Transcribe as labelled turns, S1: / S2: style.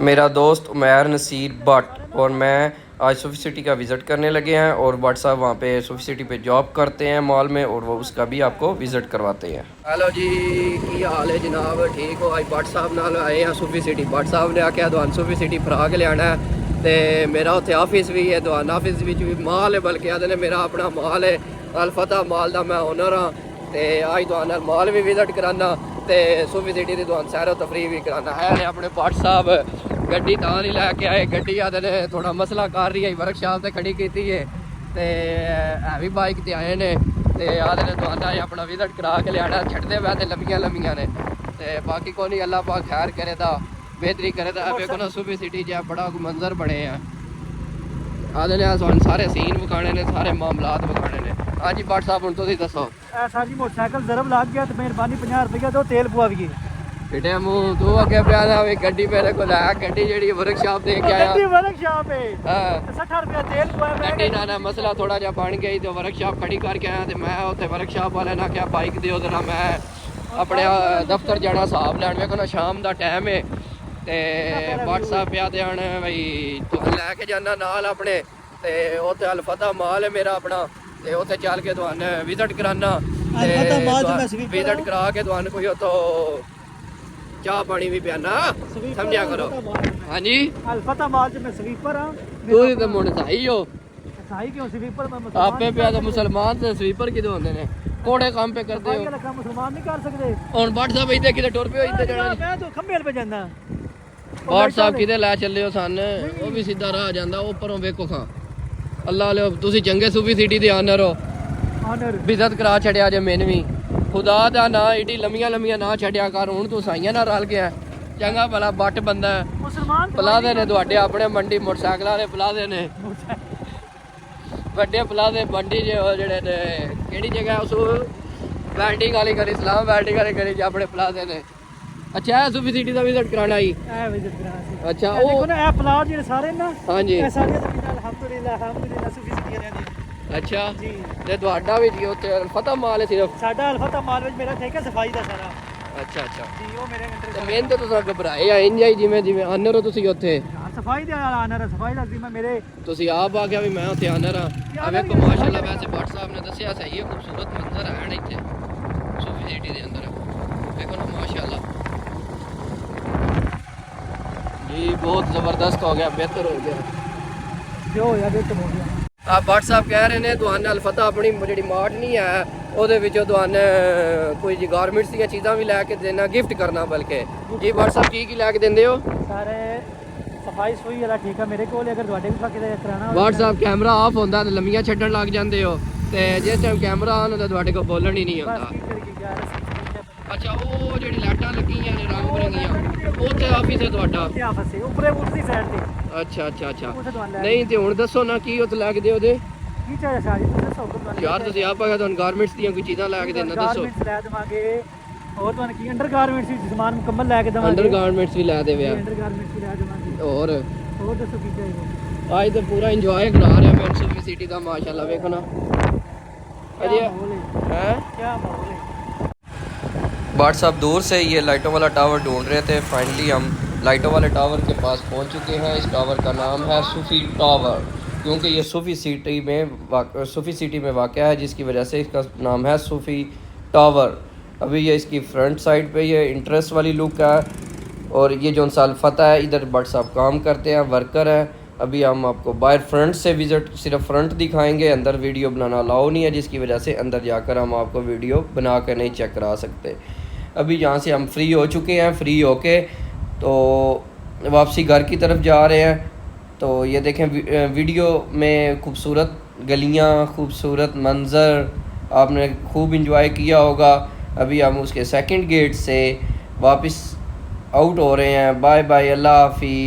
S1: मेरा दोस्त उमैर नसीर भट्ट और मैं आज सूफी सिटी का विज़िट करने लगे हैं और भट्ट साहब वहाँ पे सूफी सिटी पे जॉब करते हैं मॉल में और वो उसका भी आपको विज़िट करवाते हैं। हेलो जी, की हाल है जनाब? ठीक हो? आज भट्ट साहब नाल आए हैं सूफी सिटी। भट्ट साहब ने आख्या तुहानू सूफी सिटी फरा के लियाना है तो मेरा उत्थे ऑफिस भी है, तुहान ऑफिस भी मॉल है, बल्कि आदे मेरा अपना मॉल है अल फतह मॉल का मैं ओनर हाँ। तो अज तुहानू मॉल भी विज़िट कराना तो सूफी सिटी की तुहानू सैरो तफरी भी कराना है। ने अपने भट्ट साहब गड्डी तां नहीं लैके आए, गड्डी आदे ने थोड़ा मसला कर रही है, वर्कशॉप से खड़ी की है तो हैवी बाइक से आए ने तो आदे ने तुहानू अपना विज़िट करा के लियाना। छड्डदे वै ते लम्मियां लम्मियां ने तो बाकी को नहीं, अल्लाह पाक खैर करे तो बेहतरी करे तो देखो ना सूफी सिटी च बड़ा मंजर बने हैं। आदे ने सारे सीन विखाने ने, सारे मामलात विखाने ने। हाँ जी भट्ट साहब हुण तुसीं दसो।
S2: सर जी मोटरसाइकिल जरब लग गया तो मेहरबानी 50 रुपये दो, तेल पवा भी
S1: बेटे मुँह तू अगे पिया गड्डी मेरे को लै, गड्डी जी वर्कशॉप दे के आया,
S2: वर्कशॉप है 60 रुपया तेल पवाया
S1: गड्डी ना मसला थोड़ा जा बन गई तो वर्कशॉप खड़ी करके आया तो मैं उत्थे वर्कशॉप वाले ने क्या बाइक दो जरा, मैं अपने दफ्तर जाना हिसाब लैन। वेखो ना शाम का टाइम है तो भट्ट साहब पिया ध्यान बई तू लैके जाना नाल अपने तो उत्थे अल फतह मॉल है मेरा अपना तो उत्थे चल के तुहानू विज़िट कराना, विज़िट करा के तुहानू कोई उत्थों चाह पानी भी पियाना, समझा करो। हाँ जी
S2: अल फतह मॉल च मैं स्वीपर हां।
S1: तू तो मुंड सही हो,
S2: सही क्यों? स्वीपर मैं
S1: आपे पिया तो मुसलमान ते स्वीपर किदे होंदे ने, कोड़े काम पे करदे हो।
S2: काम मुसलमान नहीं कर सकते।
S1: हुन भट्ट साहब इधर किते टुर पे इधर जाना,
S2: मैं तो खंबेल पे जांदा।
S1: भट्ट साहब किते लै चले हो सन, वो भी सीधा राह जांदा ऊपरों वेखो खां। अल्लाह ले तुसी चंगे सूफी सिटी दे ऑनर हो,
S2: ऑनर
S1: विज़िट करा छड़िया जे मैनू भी। खुदा दा ना एडी लम्मियां लम्मियां ना छड़िया कर, हुण तू साइयां ना रल गया चंगा भला बट बंदा
S2: मुसलमान
S1: पलादे ने तुहाडे अपने मंडी मोटरसाइकिल वाले पलादे ने ਵੱਡੇ ਪਲਾਜ਼ੇ ਮੰਡੀ ਜਿਹੜੇ ਨੇ ਕਿਹੜੀ ਜਗ੍ਹਾ ਉਸ ਵੈਲਡਿੰਗ ਵਾਲੀ ਗਲੀ, ਇਸਲਾਮ ਵੈਲਡਿੰਗ ਵਾਲੀ ਗਲੀ 'ਚ ਆਪਣੇ ਪਲਾਜ਼ੇ ਨੇ। ਅੱਛਾ ਇਹ ਸੂਫੀ ਸਿਟੀ ਦਾ ਵਿਜ਼ਿਟ ਕਰਾਣਾ ਜੀ?
S2: ਇਹ ਵਿਜ਼ਿਟ ਕਰਾਣਾ ਸੀ।
S1: ਅੱਛਾ
S2: ਉਹ ਦੇਖੋ ਨਾ ਇਹ ਪਲਾਜ਼ ਜਿਹੜੇ ਸਾਰੇ ਨਾ,
S1: ਹਾਂਜੀ
S2: ਇਹ ਸਾਰੇ ਅਲਹਮਦੁਲਿਲਾ ਸੂਫੀ ਸਿਟੀ ਵਾਲਿਆਂ ਦੇ।
S1: ਅੱਛਾ
S2: ਜੀ
S1: ਤੇ ਤੁਹਾਡਾ ਵੀ ਜੀ ਉੱਥੇ ਅਲ ਫਤਹ ਮਾਲ ਹੈ ਸਿਰਫ?
S2: ਸਾਡਾ ਅਲ ਫਤਹ ਮਾਲ ਵਿੱਚ ਮੇਰਾ ਠੇਕਾ ਸਫਾਈ ਦਾ ਸਾਰਾ।
S1: ਅੱਛਾ ਅੱਛਾ
S2: ਜੀ ਉਹ ਮੇਰੇ ਅੰਡਰ
S1: ਤੇ ਮੇਨ ਤੇ ਤੁਸੀਂ ਘਬਰਾਏ ਆ ਇੰਜ ਹੀ ਜਿਵੇਂ ਜਿਵੇਂ ਆਨਰ ਹੋ ਤੁਸੀਂ ਉੱਥੇ?
S2: ਸਫਾਈ ਦੇ ਆਨਰ, ਸਫਾਈ ਦਾ ਜ਼ਿੰਮਾ ਮੇਰੇ।
S1: ਤੁਸੀਂ ਆਪ ਆ ਗਿਆ ਵੀ ਮੈਂ ਉੱਥੇ ਆਨਰ ਆ। ਆ ਵੇਖੋ ਮਾਸ਼ਾਅੱਲਾ, ਵੈਸੇ ਭੱਟ ਸਾਹਿਬ ਨੇ ਦੱਸਿਆ ਸਹੀ ਹੈ, ਖੂਬਸੂਰਤ ਮੰਜ਼ਰ ਹੈ ਨਾ ਇੱਥੇ ਸੂਫੀ ਸਿਟੀ ਦੇ ਅੰਦਰ। ਵੇਖੋ ਨਾ ਮਾਸ਼ਾਅੱਲਾ जी बहुत ज़बरदस्त हो गया, बेहतर हो गया
S2: जो होया बेहतर हो गया।
S1: आप भट्ट साहब कह रहे हैं तुहानू अल फतह अपनी जी मार्ट नहीं है ਉਹਦੇ ਵਿੱਚੋਂ ਤੁਹਾਨੂੰ ਕੋਈ ਜੀ ਗਾਰਮੈਂਟਸ ਦੀਆਂ ਚੀਜ਼ਾਂ ਵੀ ਲੈ ਕੇ ਦੇਣਾ, ਗਿਫਟ ਕਰਨਾ ਬਲਕਿ। ਜੀ ਭੱਟ ਸਾਹਿਬ ਕੀ ਲੈ ਕੇ ਦਿੰਦੇ ਹੋ?
S2: ਸਾਰੇ ਸਫਾਈ ਸੂਈ ਵਾਲਾ ਠੀਕ ਹੈ ਮੇਰੇ ਕੋਲ, ਅਗਰ ਤੁਹਾਡੇ ਵੀ ਕਿਤੇ ਕਰਾਣਾ ਹੋਵੇ।
S1: ਭੱਟ ਸਾਹਿਬ ਕੈਮਰਾ ਆਫ ਹੁੰਦਾ ਤੇ ਲੰਮੀਆਂ ਛੱਡਣ ਲੱਗ ਜਾਂਦੇ ਹੋ ਤੇ ਜਿਸ ਟਾਈਮ ਕੈਮਰਾ ਆਨ ਹੁੰਦਾ ਤੁਹਾਡੇ ਕੋਲ ਬੋਲਣ ਹੀ ਨਹੀਂ ਹੁੰਦਾ। ਅੱਛਾ ਉਹ ਜਿਹੜੀ ਲਾਈਟਾਂ ਲੱਗੀਆਂ ਨੇ ਰੰਗ ਬਰੰਗੀਆਂ ਉੱਥੇ ਆਫਿਸ ਹੈ ਤੁਹਾਡਾ?
S2: ਉੱਥੇ ਆਫਿਸ ਹੈ ਉੱਪਰੇ ਉਰਲੀ ਸਾਈਡ ਤੇ।
S1: ਅੱਛਾ ਅੱਛਾ ਅੱਛਾ ਨਹੀਂ ਤੇ ਹੁਣ ਦੱਸੋ ਨਾ ਕੀ ਉੱਥੇ ਲੈ ਕੇ ਦਿਓ ਉਹਦੇ?
S2: ਕੀ ਚਾਹੀਦਾ ਸ਼ਾਜੀ ਤੁਸੀਂ ਦੱਸੋ
S1: ਯਾਰ ਤੁਸੀਂ ਆਪ ਆ ਗਿਆ ਤੁਹਾਨੂੰ ਗਾਰਮੈਂਟਸ ਦੀਆਂ ਕੋਈ ਚੀਜ਼ਾਂ ਲੈ ਕੇ ਦੇਣਾ, ਦੱਸੋ।
S2: ਗਾਰਮੈਂਟਸ ਲੈ ਦੇਵਾਂਗੇ, ਹੋਰ ਤੁਹਾਨੂੰ ਕੀ ਅੰਡਰ ਗਾਰਮੈਂਟਸ ਵੀ ਸਮਾਨ ਮੁਕੰਮਲ ਲੈ ਕੇ ਦੇਵਾਂਗੇ।
S1: ਅੰਡਰ ਗਾਰਮੈਂਟਸ ਵੀ ਲੈ ਦੇਵੇ ਆ,
S2: ਅੰਡਰ ਗਾਰਮੈਂਟਸ ਵੀ ਲੈ ਦੇਵਾਂਗੇ।
S1: ਹੋਰ
S2: ਦੱਸੋ ਕੀ ਚਾਹੀਦਾ?
S1: आज तो पूरा इंजॉय करा रहे हैं मैं सूफी सिटी का माशाल्लाह। देखो ना अजय हैं
S2: क्या माहौल है।
S1: भट्ट साहब दूर से ये लाइटों वाला टावर ढूंढ रहे थे, फाइनली हम लाइटों वाले टावर के पास पहुंच चुके हैं। इस टावर का नाम है सूफी टावर, क्योंकि ये सूफी सिटी में वाक़या है, जिसकी वजह से इसका नाम है सूफी टावर। अभी ये इसकी फ्रंट साइड पे ये इंटरेस्ट वाली लुक है और ये जो अल फतह है इधर भट्ट साहब काम करते हैं, वर्कर हैं। अभी हम आपको बाहर फ्रंट से विज़िट सिर्फ फ्रंट दिखाएंगे, अंदर वीडियो बनाना अलाउ नहीं है, जिसकी वजह से अंदर जाकर हम आपको वीडियो बना कर नहीं चेक करा सकते। अभी यहाँ से हम फ्री हो चुके हैं, फ्री होके तो वापसी घर की तरफ जा रहे हैं। तो ये देखें वीडियो में खूबसूरत गलियाँ, खूबसूरत मंज़र आपने खूब इंजॉय किया होगा। अभी हम उसके सेकंड गेट से वापस आउट हो रहे हैं। बाय बाय, अल्लाह हाफिज़।